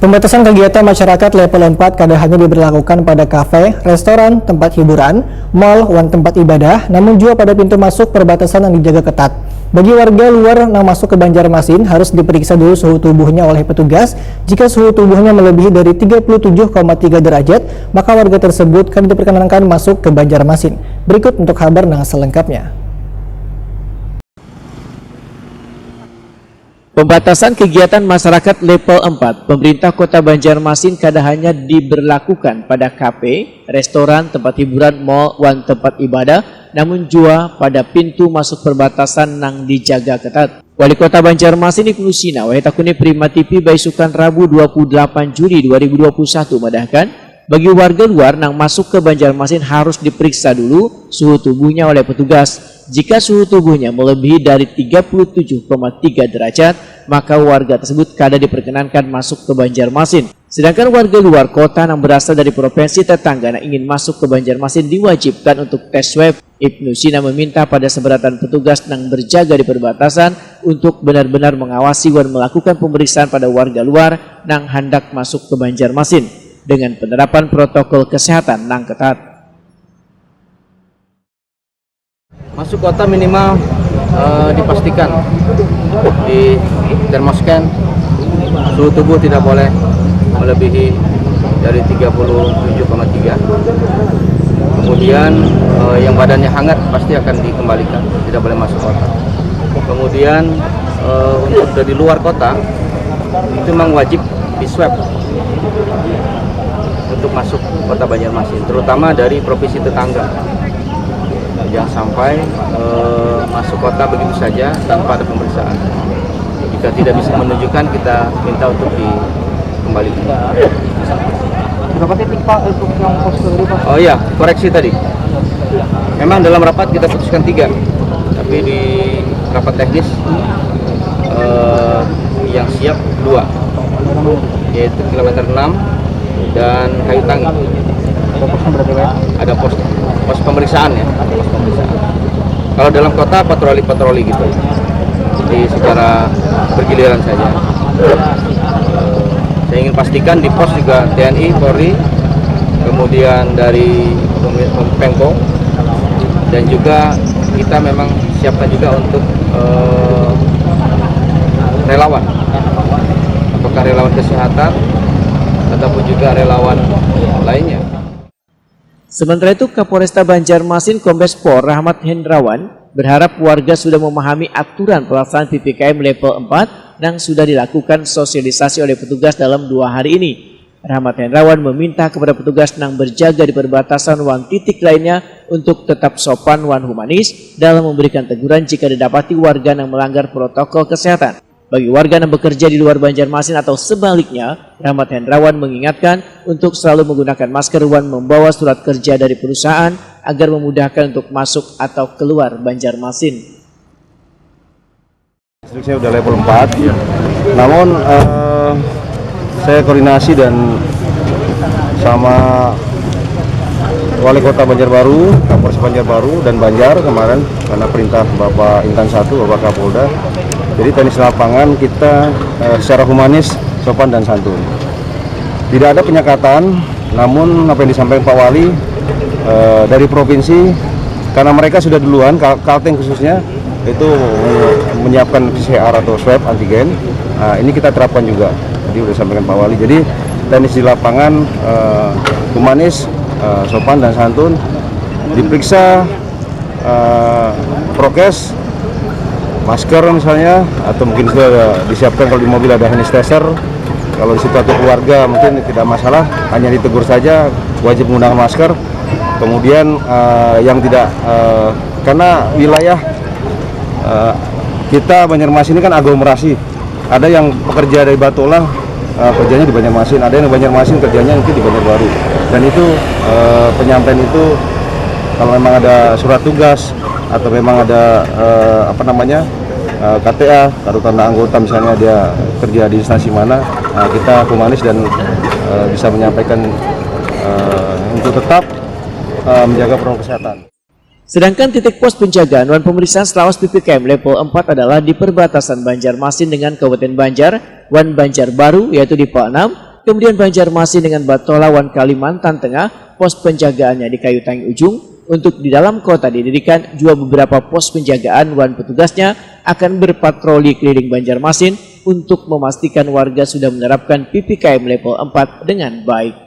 Pembatasan kegiatan masyarakat level 4 kada hanya diberlakukan pada kafe, restoran, tempat hiburan, mal, wan tempat ibadah, namun juga pada pintu masuk perbatasan yang dijaga ketat. Bagi warga luar yang masuk ke Banjarmasin harus diperiksa dulu suhu tubuhnya oleh petugas. Jika suhu tubuhnya melebihi dari 37,3 derajat, maka warga tersebut akan diperkenankan masuk ke Banjarmasin. Berikut untuk kabar yang selengkapnya. Pembatasan kegiatan masyarakat level 4, pemerintah Kota Banjarmasin kada hanya diberlakukan pada kafe, restoran, tempat hiburan, mal, wan tempat ibadah, namun juga pada pintu masuk perbatasan yang dijaga ketat. Wali Kota Banjarmasin Ibnu Sina wahetakuni Prima TV baisukan Rabu 28 Juli 2021 madahkan bagi warga luar yang masuk ke Banjarmasin harus diperiksa dulu suhu tubuhnya oleh petugas. Jika suhu tubuhnya melebihi dari 37,3 derajat, maka warga tersebut kada diperkenankan masuk ke Banjarmasin. Sedangkan warga luar kota yang berasal dari provinsi tetangga yang ingin masuk ke Banjarmasin diwajibkan untuk tes swab. Ibnu Sina meminta pada seberatan petugas yang berjaga di perbatasan untuk benar-benar mengawasi dan melakukan pemeriksaan pada warga luar yang hendak masuk ke Banjarmasin dengan penerapan protokol kesehatan yang ketat. Masuk kota minimal dipastikan di termoscan suhu tubuh tidak boleh melebihi dari 37,3. Kemudian yang badannya hangat pasti akan dikembalikan, tidak boleh masuk kota. Kemudian untuk dari luar kota itu memang wajib di swab untuk masuk kota Banjarmasin, terutama dari provinsi tetangga. Jangan sampai masuk kota begitu saja tanpa ada pemeriksaan. Jika tidak bisa menunjukkan, kita minta untuk dikembalikan. Berapa titik Pak untuk yang posko ini Pak? Oh iya, koreksi tadi. Memang dalam rapat kita putuskan 3, tapi di rapat teknis yang siap 2, yaitu kilometer 6 dan Kayu Tangi. Ada pos pemeriksaan ya, pos pemeriksaan. Kalau dalam kota patroli gitu, jadi secara bergiliran saja. Saya ingin pastikan di pos juga TNI, Polri, kemudian dari Pemko, dan juga kita memang siapkan juga untuk relawan, apakah relawan kesehatan ataupun juga relawan lainnya. Sementara itu, Kapolresta Banjarmasin Kombes Pol Rahmat Hendrawan berharap warga sudah memahami aturan pelaksanaan PPKM level 4 yang sudah dilakukan sosialisasi oleh petugas dalam 2 hari ini. Rahmat Hendrawan meminta kepada petugas yang berjaga di perbatasan wan titik lainnya untuk tetap sopan wan humanis dalam memberikan teguran jika didapati warga yang melanggar protokol kesehatan. Bagi warga yang bekerja di luar Banjarmasin atau sebaliknya, Rahmat Hendrawan mengingatkan untuk selalu menggunakan masker dan membawa surat kerja dari perusahaan agar memudahkan untuk masuk atau keluar Banjarmasin. Saya sudah level 4, namun saya koordinasi dan sama Wali Kota Banjarbaru, Kapolres Banjarbaru dan Banjar kemarin karena perintah Bapak Intan 1, Bapak Kapolda. Jadi teknis lapangan kita secara humanis, sopan dan santun. Tidak ada penyekatan, namun apa yang disampaikan Pak Wali dari provinsi, karena mereka sudah duluan, Kalteng khususnya, itu menyiapkan PCR atau swab antigen. Nah, ini kita terapkan juga. Jadi sudah disampaikan Pak Wali. Jadi teknis di lapangan humanis, sopan dan santun, diperiksa prokes, masker misalnya, atau mungkin sudah disiapkan kalau di mobil ada hand sanitizer. Kalau di situ atau keluarga mungkin tidak masalah, hanya ditegur saja, wajib menggunakan masker. Kemudian yang tidak, karena wilayah kita Banjarmasin ini kan aglomerasi, ada yang pekerja dari Batolang kerjanya di Banjarmasin, ada yang di Banjarmasin kerjanya nanti di Banjarbaru, dan itu penyampaian itu kalau memang ada surat tugas atau memang ada KTA, kartu tanda anggota misalnya dia kerja di instansi mana, kita humanis dan bisa menyampaikan untuk tetap menjaga protokol kesehatan. Sedangkan titik pos penjagaan dan pemeriksaan selawas PPKM level 4 adalah di perbatasan Banjarmasin dengan Kabupaten Banjar, wan Banjarbaru yaitu di Pol 6, Kemudian Banjarmasin dengan Batolawan Kalimantan Tengah, pos penjagaannya di Kayu Tangi Ujung. Untuk di dalam kota didirikan juga beberapa pos penjagaan dan petugasnya akan berpatroli keliling Banjarmasin untuk memastikan warga sudah menerapkan PPKM level 4 dengan baik.